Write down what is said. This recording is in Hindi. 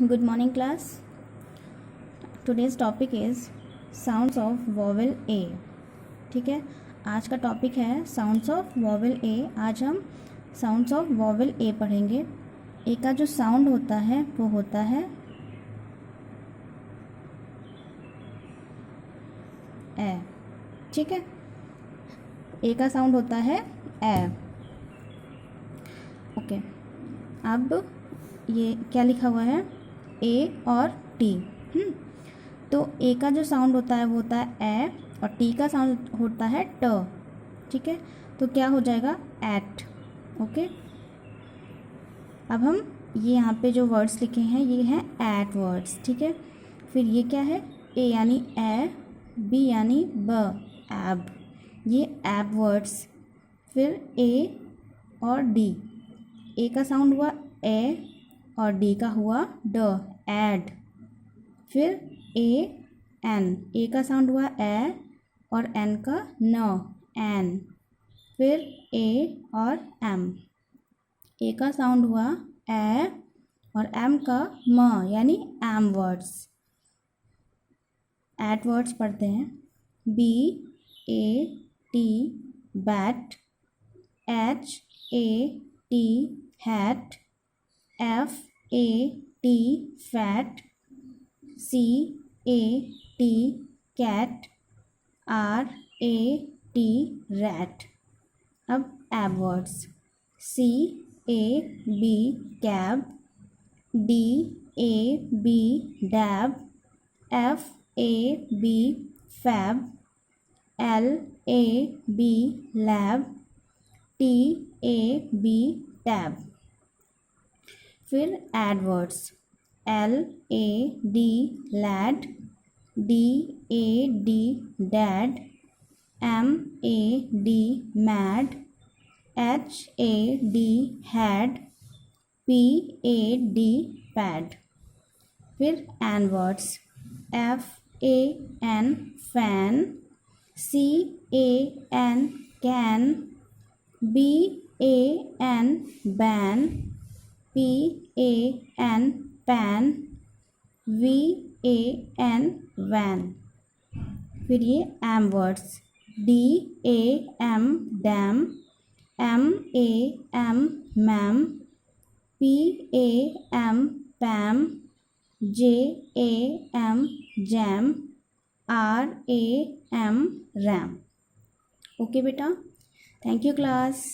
Good morning class. Today's topic is sounds of vowel A. ठीक है, आज का टॉपिक है साउंड्स ऑफ वॉवेल ए. आज हम साउंड्स ऑफ वॉवेल ए पढ़ेंगे. ए का जो साउंड होता है वो होता है ए. ठीक है, ए का साउंड होता है ए. ओके, अब ये क्या लिखा हुआ है, ए और टी. तो ए का जो साउंड होता है वो होता है ए और टी का साउंड होता है ट. ठीक है, तो क्या हो जाएगा एट. ओके, अब हम ये यहाँ पे जो वर्ड्स लिखे हैं ये हैं एट वर्ड्स. ठीक है, फिर ये क्या है, ए यानी ए, बी यानी ब, एब, ये एब वर्ड्स. फिर ए और डी, ए का साउंड हुआ ए और डी का हुआ ड, एड. फिर ए एन, ए का साउंड हुआ ए और एन का न, एन. फिर ए और एम, ए का साउंड हुआ ए और एम का म यानी एम वर्ड्स. एट वर्ड्स पढ़ते हैं. B A T bat, H A T hat, F A T fat, C A T cat, R A T rat. अब ab words. C A B cab, D A B dab, F A B fab, L A B lab, T A B tab. फिर ed words. L A D lad, D A D dad, M A D mad, H A D had, P A D pad. फिर an words. F A N fan, C A N can, B A N ban, P A N pan, V A N van. फिर ये am words. D A M dam, M A M mam, P A M pam, J A M jam, R A M ram. Okay बेटा, थैंक यू क्लास.